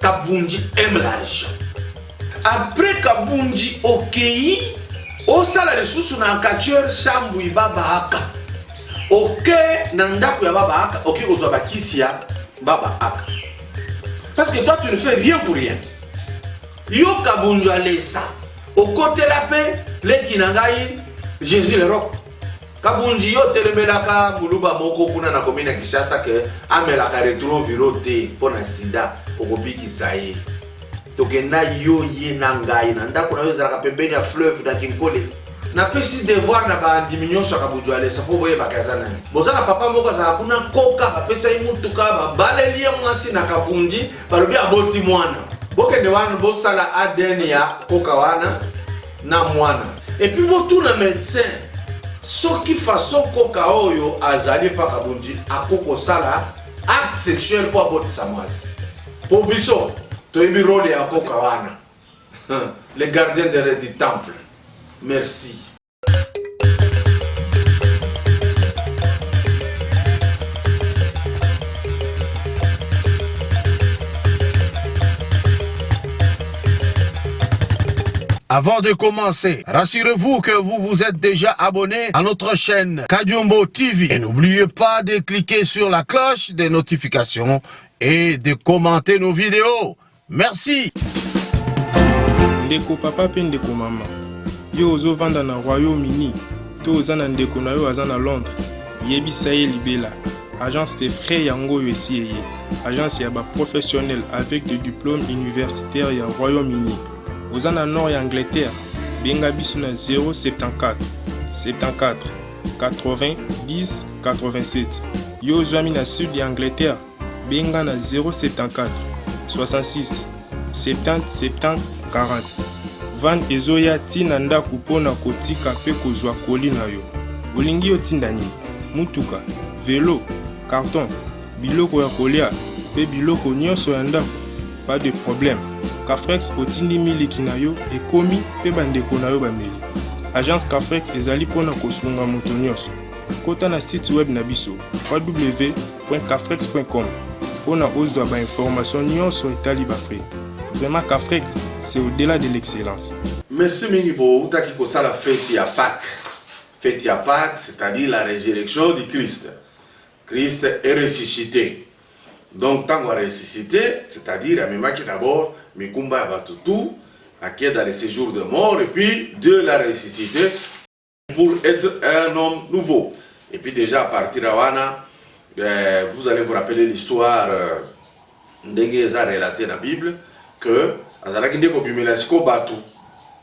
Kabunji aime l'argent. Après Kabunji okei, osala le susu na kacheur chambu ibaba aka. Ok, nandaku ya baba aka, ok kozwa bakisi ya baba aka. Parce que toi tu ne fais rien pour rien. Yo Kabunji alesa. Au côté la paix, les kinangai, Jésus le roc. Kabunji yo telemelaka muluba moko kuna na komina Kishasa ke amelaka retrovirote pona sida okobiki saye. Tokenda yo ye nangai na ndako na yo zalaka pembeni ya fleuve na Kinkole. Na pesi devoir na ba diminution sa Kabunji alesa po boye bakazana. Bozana papa moko za kuna koka ba pesa imutuka ba baleli mwasi na Kabunji balobi aboti mwana. Boke ne wana bosala ADN ya koka wana na mwana. Et puis botu na médecin soki façon koka oyo azali pa Kabunji akoko sala acte sexuel po abotisa mwasi. Po biso toyebi role ya koka wana. Les gardiens du temple. Merci. Avant de commencer, rassurez-vous que vous vous êtes déjà abonné à notre chaîne Kadiombo TV. Et n'oubliez pas de cliquer sur la cloche des notifications et de commenter nos vidéos. Merci. Ndeko papa pe ndeko mama. Yo ozo vanda na Royaume-Uni. To oza na ndeko na yo aza na Londres. Yebisa ye libela. Agence de frais yango yo esi eye. Agence ya ba professionnel avec des diplômes universitaires ya Royaume-Uni. Aux en nord et Angleterre, benga biso na 074 74 80 10 87. Yo zami na sud de Angleterre, benga na 074 66 70 70 40. Van ezoya tina ndaku pona kotika pe kozwa koli na yo. Olingi otinda nini? Mutuka, vélo, carton, biloko ya kolia pe biloko nyonso ya ndaku. Pas de problème. Cafrex otindi miliki na yo ekomi pe bandeko na yo bameli. Agence Cafrex ezali pona kosunga moto nyonso. Kota na site web na biso www.cafrex.com pona ozwa ba information nyonso etali ba frais. Vraiment Cafrex c'est au-delà de l'excellence. Merci Mingibo, utaki kosala fête ya Pâques. Fête ya Pâques, c'est-à-dire la résurrection du Christ. Christ est ressuscité. Donc, tant qu'on a ressuscité, c'est-à-dire, il y a d'abord, Mikumba Batutu, qui est dans le séjour de mort, et puis Dieu l'a ressuscité pour être un homme nouveau. Et puis déjà, à partir de Wana, vous allez vous rappeler l'histoire d'Engeza relatée dans la Bible, que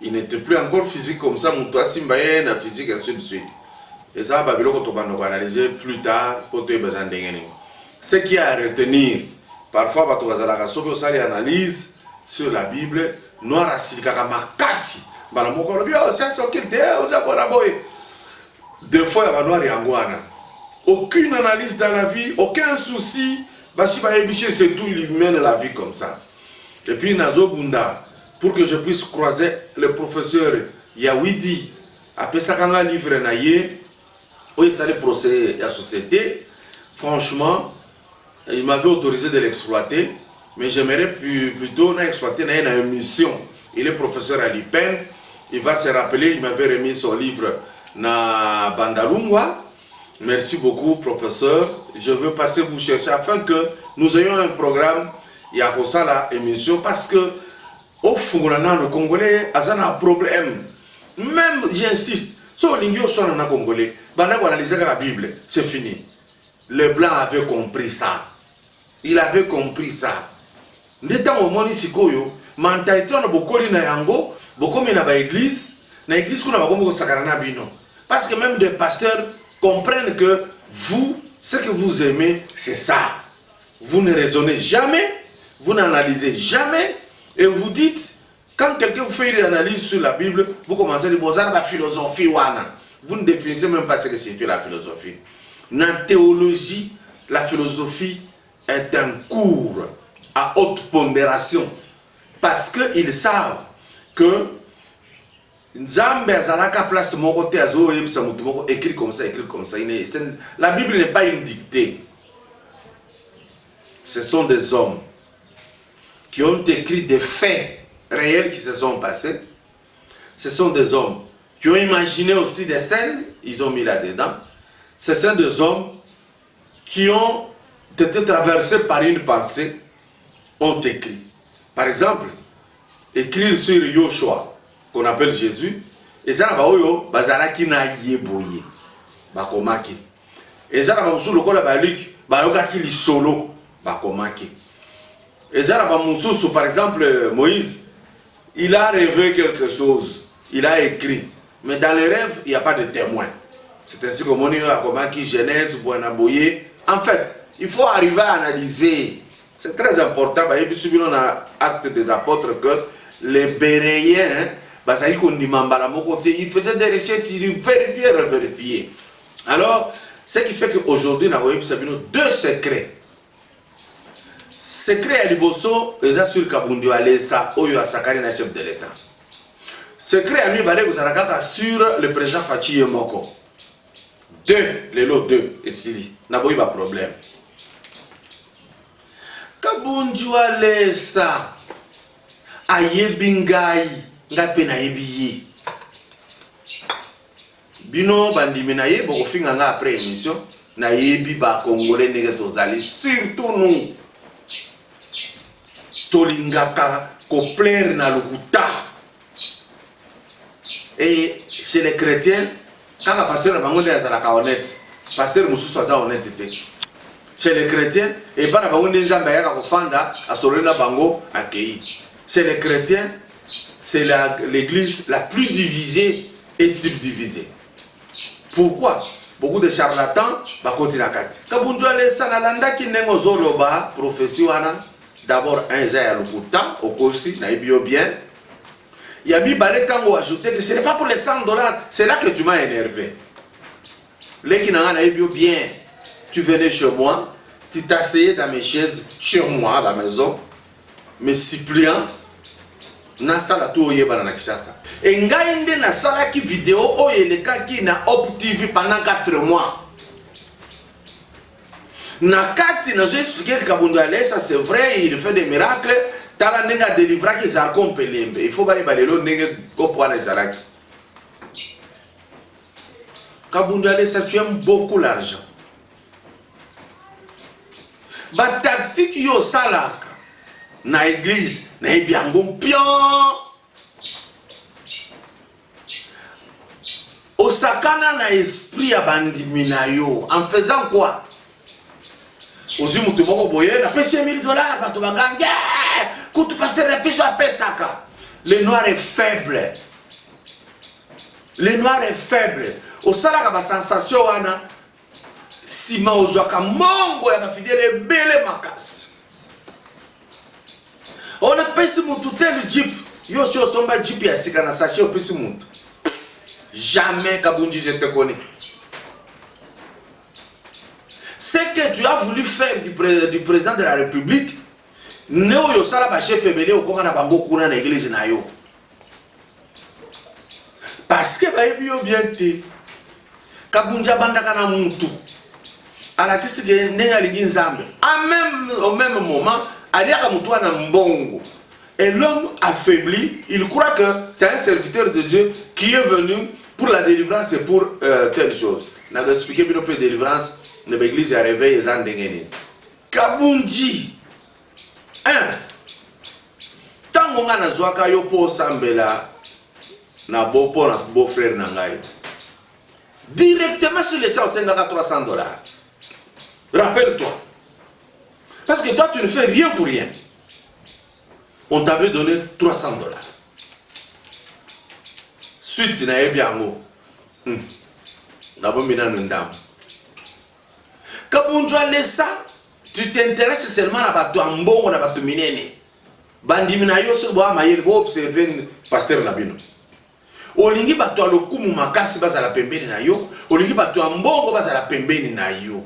il n'était plus encore physique comme ça, Simbayen, physique, ainsi de suite. Et ça, Babylone, on va analyser plus tard pour te besoin d'engager. Ce qui a à retenir, parfois, quand on a une analyse sur la Bible, noir à Silikaka Makasi, des fois, il y a noir et angouana. Aucune analyse dans la vie, aucun souci, c'est tout, il mène la vie comme ça. Et puis, Nazo Bunda, pour que je puisse croiser le professeur Yawidi, après ça, quand on a un livre, où il s'allait procès à la société, franchement, il m'avait autorisé de l'exploiter, mais j'aimerais plutôt exploiter une mission. Il est professeur à l'IPEN, il va se rappeler, il m'avait remis son livre na Bandalungwa. Merci beaucoup, professeur. Je veux passer vous chercher afin que nous ayons un programme. Il y a ça la émission parce que au fond, le Congolais a un problème. Même, j'insiste, si on est un Congolais, on analyse la Bible, c'est fini. Les Blancs avaient compris ça. Il avait compris ça. N'étant au monde ici, mentalité on a beaucoup na yango, beaucoup na ba église, na église qu'on a beaucoup sakarana bino. Parce que même des pasteurs comprennent que vous, ce que vous aimez, c'est ça. Vous ne raisonnez jamais, vous n'analysez jamais, et vous dites, quand quelqu'un vous fait une analyse sur la Bible, vous commencez à dire, bon, ça la philosophie wana. Vous ne définissez même pas ce que signifie la philosophie. Dans la théologie, la philosophie est un cours à haute pondération parce qu'ils savent que Nzambe azalaka place moko te azo yebisa mutu moko écrit comme ça. La Bible n'est pas une dictée. Ce sont des hommes qui ont écrit des faits réels qui se sont passés. Ce sont des hommes qui ont imaginé aussi des scènes, ils ont mis là-dedans. Ce sont des hommes qui ont été traversés par une pensée, ont écrit. Par exemple, écrire sur Yoshua, qu'on appelle Jésus, et ça va oyo bazaraki na yeboye bakomaki. Et ça va musu lokola baluki bayokaki lisolo bakomaki. Et ça va musu par exemple Moïse, il a rêvé quelque chose, il a écrit, mais dans les rêves il n'y a pas de témoin. C'est ainsi que mon akomaki Genèse Boanaboye. En fait, il faut arriver à analyser. C'est très important. Et puis, on a acte des apôtres que les Béréens, ils faisaient des recherches, ils vérifiaient. Alors, ce qui fait qu'aujourd'hui, nous avons deux secrets. Secret à Liboso, les assure Kabundu Alessa, Oyo Asakari, le chef de l'État. Secret à Mibale, vous avez sur le président Fachi Moko. Les lots deux, et Sili. N'a pas eu de problème. Kabundu Alessa, Ayebingai, Ngapena Ebiyi. Bino Bandimenaye, bon, fin après émission, Nayebi ba Congolais Negetozali, surtout nous. Tolingaka, Kopler na Lukuta. Et chez les chrétiens, quand le pasteur Bangonde est honnête, le pasteur Moussou est honnête. Chez les chrétiens, et pas la Bangonde est Fanda, à Sorena Bango, accueilli. Chez les chrétiens, c'est l'église la plus divisée et subdivisée. Pourquoi? Beaucoup de charlatans, bakoti na kati. Kabundu Alessa nalanda ki nengo zoloba profession ana. D'abord un zaya lukuta okosi na ibio bien. Yabi balé kango ajouté que ce n'est pas pour les $100. C'est là que tu m'as énervé. Les qui n'ont ibio bien. Tu venais chez moi, tu t'asseyais dans mes chaises chez moi à la maison, me suppliant. Na sala tu oyeba na Kinshasa. Et ngainde na sala ki vidéo oyeleka ki na Op TV pendant 4 mois. Na kati na j'ai expliqué que Kabundu Alessa c'est vrai, il fait des miracles. Tala nenga délivra ki zarkom pelembe. Il faut ba ibalelo nenga kopwa na zaraki. Kabundu Alessa, tu aimes beaucoup l'argent. Ba tactique yo salaka na église na ebiango pion osakana na esprit ya bandimina yo en faisant quoi? Ozi mutu moko boye na pesi $1000 bato baganga kutu passer la peso a pesaka. Le noir est faible. Le noir est faible. Osalaka ba sensation wana sima ozwaka mongo ya bafidele bele makasi. On a payé mon tout le jeep. Yo si on somba jeep ya sika na sachet au petit monde. Jamais Kabundu je te connais. Ce que tu as voulu faire du président de la République, Néo yo sala ba chef ebele o koma na bango kuna na église na yo. Parce que ba yebi yo bien te. Kabundu abandaka na muntu. Ala kisige nenga ligi nzambe. Au même moment et l'homme affaibli, il croit que c'est un serviteur de Dieu qui est venu pour la délivrance et pour telle chose. On a expliqué que la délivrance de l'église est réveillée et en Kabundu. Tant qu'on a zouaka yo po sambela na beau frère nangai. Directement sur les 300 $. Rappelle-toi. Parce que toi, tu ne fais rien pour rien. On t'avait donné $300. Suite, tu n'as pas Kabundu Alessa, tu t'intéresses seulement à bateau en bon, à bateau minene. Bandimina yo se boa mayel bo observer pasteur Nabino. Olingi bateau a lokumu makasi basa la pembeni na yo. Olingi bateau en bon basa la pembeni na yo.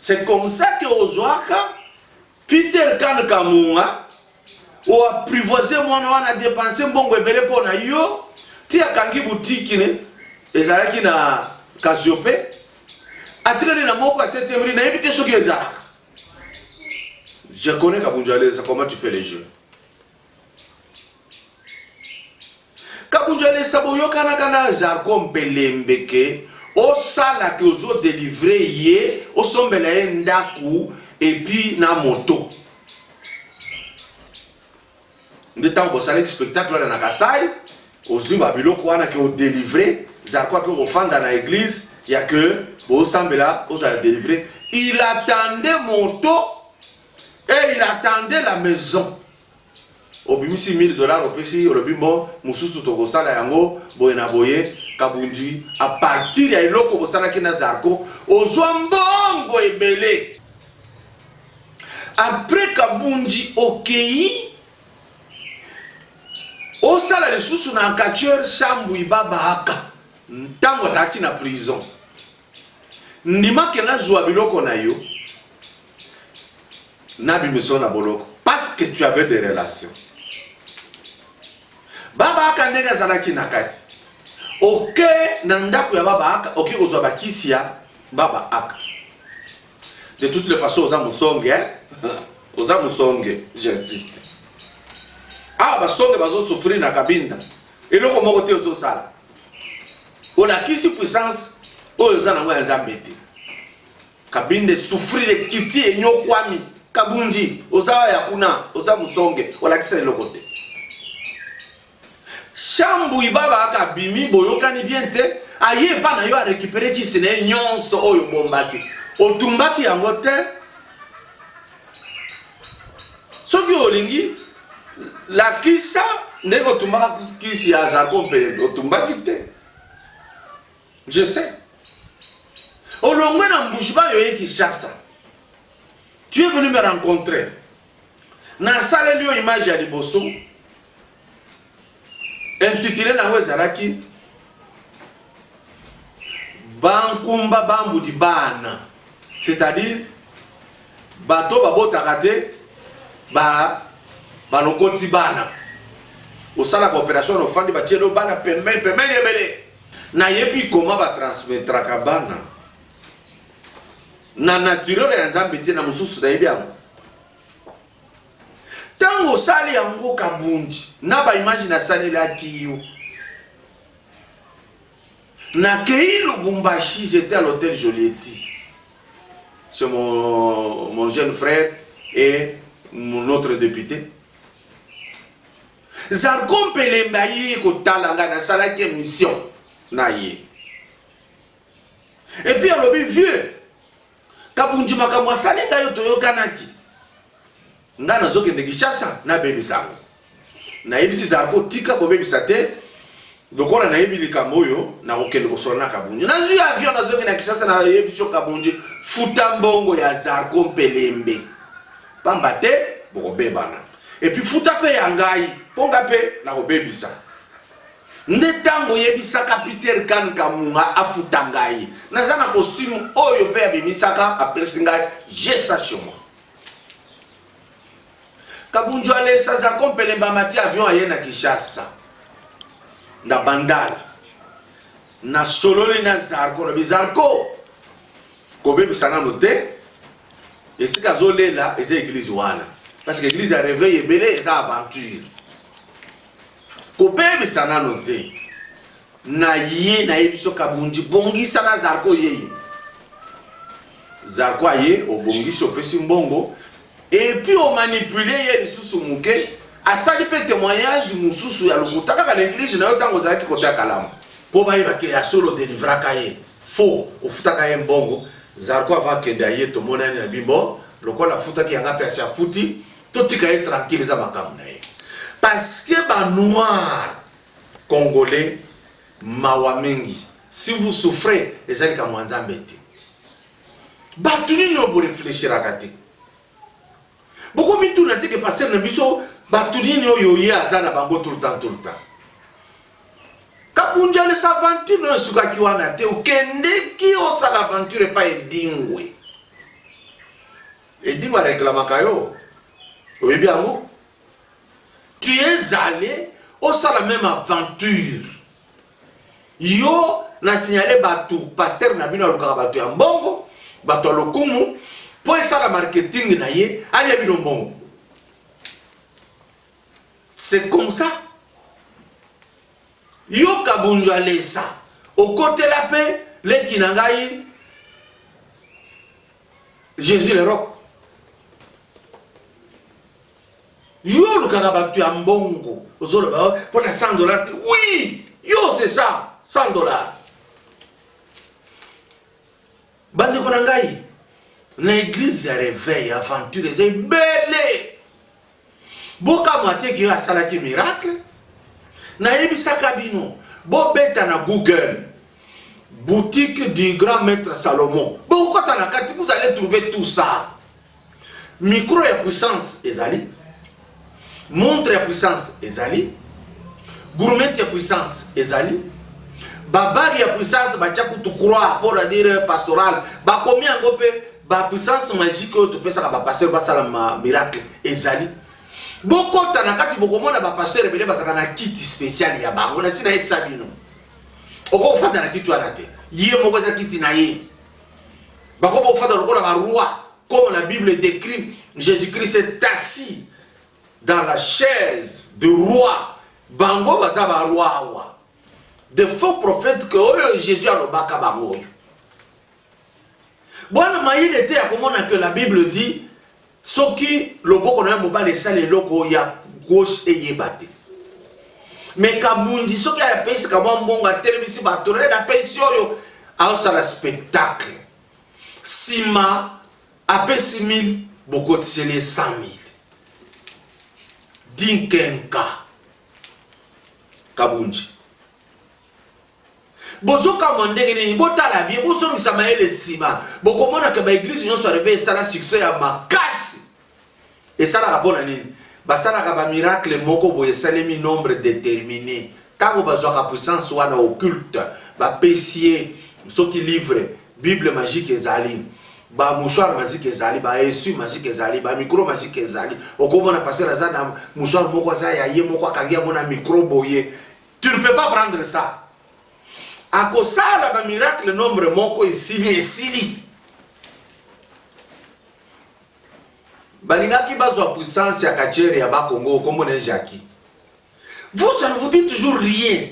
C'est comme ça que Ozoaka, Peter Kan Kamunga, ou apprivoisé mon on a dépensé bon bébé pour na yo, tia kangi boutique ne, ezalaki na Kasiope, atikali na moko a 7e na ebité soki ezalaka. Je connais Kabunjalesa, comment tu fais les jeux. Kabunjalesa, boyokana kana Zarko Mpelembeke, au sala que aux autres délivrés yé, au sombela ndaku, et puis na moto. De temps pour ça, le spectacle dans la Kasai, aux Zimbabwe, quoi, on a que délivré, Zarko que au fond dans l'église, il y a que, au sambela, aux a délivré. Il attendait moto et il attendait la maison. Au bimisi $1000 au PC, au bimbo, mususu tokosala yango, boyena boye, kabunji, à partir ya iloko bosala kina Zarko, au zombongo ebele. Après kabunji okei, au sala le susu na kacheur chambu ibaba haka, ntango zaki na prison. Ndima kena zwa biloko na yo, na bimiso na boloko, parce que tu avais des relations. Baba aka ndenge azalaki na kati. Ok, na ndako ya baba aka, ok kozwa bakisi ya baba aka. De toutes les façons, oza musonge, oza musonge, j'insiste. Ah, basonge bazo souffrir na kabinda. Eloko moko te ozo sala. On a kisi puissance, oza na mwa nzambe te. Kabinde souffrir kiti enyo kwami, kabunji, oza ya kuna, oza musonge, ola kisa eloko te. Chambu ibaba aka bimi boyokani bien te aye pa na yo a récupérer ki sine nyonso oyo bombaki otumbaki yango te soki olingi la kisa ndeko tumbaka kisi ya Zarko Mpelembeke otumbaki te. Je sais olongwe na mbushiba yo yeki Kinshasa, tu es venu me rencontrer na salle liyo image ya liboso intitulé na wezaraki Bankumba Bambu di Bana, c'est-à-dire bato babotaka te balokoti bana osala coopération ofandi batielo bana pembeni ebele na yebi koma batransmettraka bana na naturel ya Nzambe te na mosusu na yebi yango. Tango sali yango kabunji na ba image na salelaki yo na kei Lubumbashi, j'étais à l'hôtel Jolieti. C'est mon jeune frère et mon autre député. Zarko Mpelembeke ko talanga na salaki émission na ye. Et puis alobi vieux kabunji makamwa sali ngayo toyokanaki. Nga nazoke ndekishasa na bebisango. Na yebisi Zarko tika ko bebisa te. Lokola na yebili kamoyo na kokende kosola na kabunji. Na zui avion nazoke na Kishasa na yebiso kabunji futa mbongo ya Zarko Mpelembeke. Pamba te boko bebana. Et puis futa pe ya ngai, ponga pe na ko bebisa. Nde tango yebisa Peter Kan Kamunga afuta ngai. Na zana costume oyo pe ya bimisaka apesi ngai gestation. Kabunju alesa Zarko Mpelembeke mati avion aye na Kinshasa. Na bandal. Na sololi na Zarko. Na bizarko. Kobe bisana note. Et si kazole là, et c'est l'église wana. Parce que l'église a réveillé belé et ça aventure. Kobe bisana note. Na ye na ebiso kabunji bongi sana Zarko ye. Zarko aye o bongi sopesi mbongo. Et puis on manipulé ye lisusu muke. Asali pe témoignage mususu ya lokuta kaka l'église na yo tango zaki kota kalamu. Po ba yeba ke ya solo délivraka ye. Faux ofutaka ye mbongo. Zarko ava kende ye to monani na bimbo. Lokola futa ki yanga pesa futi. Totika ye tranquille za makamu na ye. Parce que ba noir congolais mawamengi. Si vous souffrez, ezali ka mwanzambe te. Batu nini obo réfléchir akate. Beaucoup mintu na te ke passer na biso batu nini oyo ye azana bango tout le temps. Kabunja le savanture no suka ki wana te ukende ki osa l'aventure pa edingwe. Edingwa réclamaka yo. Oyebi yango? Tu es allé osa la même aventure. Yo na signalé batu pasteur na bino alukaka batu ya mbongo, batu alokumu Pour ça la marketing na ye, allez bien bon. C'est comme ça. Yo kabunjo alesa. Au côté la paix, les kinangai, Jésus le roc. Yo le karabatu ambongo. Pour les $100. Oui, yo c'est ça. $100. Bande konangai. L'église se réveille, aventure, c'est belle. Boka moitié qui a salaki miracle. Na yebisa kabino. Bo beta na Google. Boutique du grand maître Salomon. Bon, quand vous allez trouver tout ça. Micro et puissance ezali. Montre et puissance ezali. Gourmet et puissance ezali. Babari et puissance bachaku tu croire pour dire pastoral. Ba combien ngopé ba puissance magique tu peux ça ba pasteur ba sala miracle ezali. Boko tanakati boko mona ba pasteur ebele basaka na kit spécial ya bango na sina yebisa bino. Oko fanda na kitu anate. Yé moko za kiti na yé. Bako bo fanda lokola ba roi comme la Bible décrit, Jésus-Christ est assis dans la chaise de roi. Bango baza ba roi wa. De faux prophètes que Jésus a le baka bango. Bon maïl était à comment que la Bible dit ce qui le boko na mo ba les sale loko ya gauche et yebate. Mais kabundi ce qui a pesi ka mbonga télévision ba tourner la pension yo a ça spectacle. Sima a pesi 1000 boko tsele 100,000. Dinkenka kabundi. Bozoka mondenge ni bota la vie bozo ni samaele sima boko mona ke ba église nyo so réveiller ça la succès ya makasi et ça la rapona nini ba ça la ba miracle moko boye salemi nombre déterminé tango bazoka puissance wana occulte ba pesier ce qui livre bible magique ezali ba mouchoir magique ezali ba essu magique ezali ba micro magique ezali okomona passer ça na mouchoir moko za ya ye moko kangia mona micro boye tu ne peux pas prendre ça. A cause la miracle nombre moko esili. Balinga ki bazo puissance ya kachere ya Bakongo comme on Jackie. Vous ça ne vous dit toujours rien.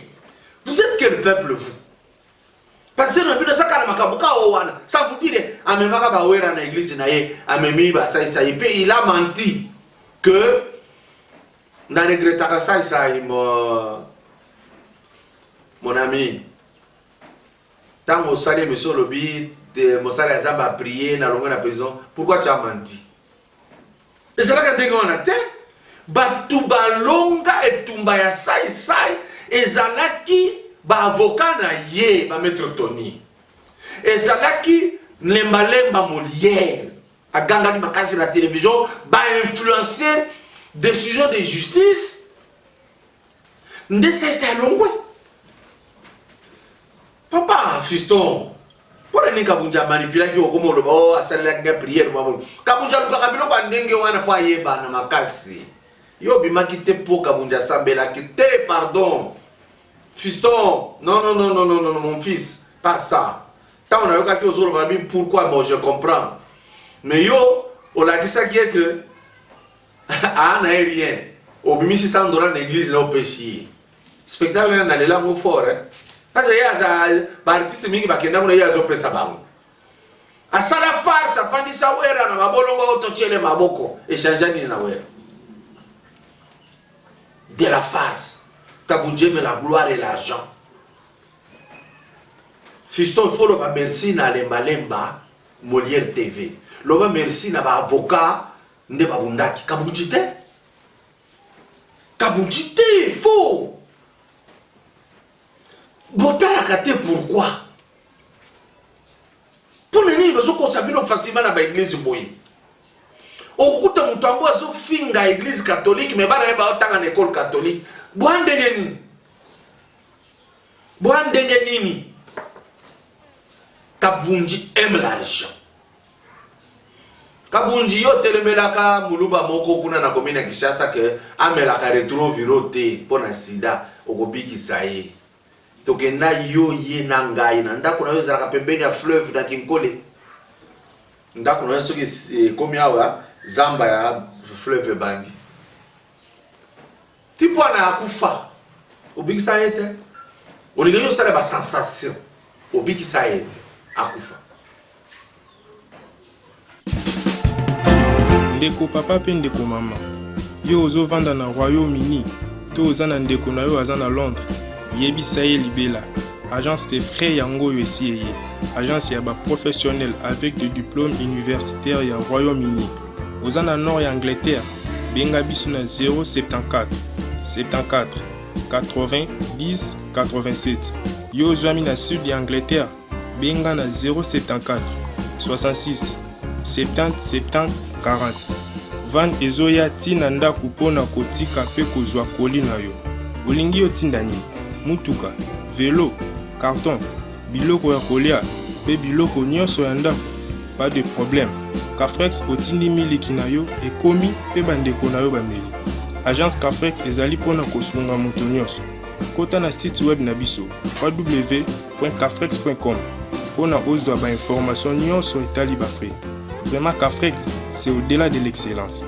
Vous êtes quel peuple vous? Parce que nous ça kana makabuka owana. Ça vous dit amemaka ba wera na église na ye, amemi ba ça il a menti que na regretaka ça mon ami. Tant que salé monsieur Lobi, mon salé a prié dans la prison, pourquoi tu as menti? Et c'est là que on a dit, Batuba longa et tumbaya sai et zalaki ba avocat na ye ba maître Tony. Et zalaki lemba Molière, a ganga di makasi la télévision, ba influencer décision de justice. Nde c'est longue. Papa, fiston, pour les kabunja manipuler qui au comme le oh, à celle la prière, kabunja le kabilo bandenge wana po yeba na makasi. Yo bima kite po kabunja sambela kite pardon. Fiston, non, mon fils, pas ça. Quand on a eu quelque chose on va dire pourquoi, bon je comprends. Mais yo, on a dit ça qui est que ah n'a rien. Au bimi $600 dans l'église là au péché. Spectacle là dans les langues fort hein. Parce que il y a des artistes qui ont été prêts à bango. À ça la farce, à faire ça wera na mabolongo otochele maboko et changer ni na wera. De la farce, kabunje mais la gloire et l'argent. Fiston il faut le merci na lemba Molière TV. Le merci na ba avocat nde babundaki kabunjite. Kabunjite il faut. Botala kate pourquoi? Pour les nids, nous avons facilement dans l'église boye. Au coup de mon temps, nous avons fini dans l'église catholique, mais nous avons une école catholique. Boandengeni. Kabunji aime l'argent. Kabunji yo telemelaka muluba moko kuna na komina Kishasa ke amelaka retrovirote pour na sida okobiki saye. Tokenda yo ye na ngai na ndako na yo zalaka pembeni ya fleuve na Kinkole. ndako na soki komi awa zamba ya fleuve bandi tipo na akufa obikisa ete olingi yo sala ba sensation obikisa ete akufa. Ndeko papa pe ndeko mama yo ozovanda na Royaume-Uni to oza na ndeko na yo aza na Londres yebisa ye libela agence de frais yango yo esi eye agence ya professionnel avec des diplômes universitaires ya Royaume-Uni. Oza na nord ya Angleterre benga biso na 074 74 80 10 87. Yo ozwami na sud ya Angleterre benga na 074 66 70 70 40. Van ezoya tina ndako mpona kotika pe kozwa koli na yo. Olingi otinda nini? Mutuka, velo, carton, biloko ya kolia pe biloko nyonso ya ndako. Pas de problème. Cafrex otindi miliki na yo ekomi pe bandeko na yo bameli. Agence Cafrex ezali mpona kosunga moto nyonso. Kota na site web na biso www.cafrex.com mpona ozwa ba information nyonso etali ba frais. Vraiment Cafrex, c'est au-delà de l'excellence.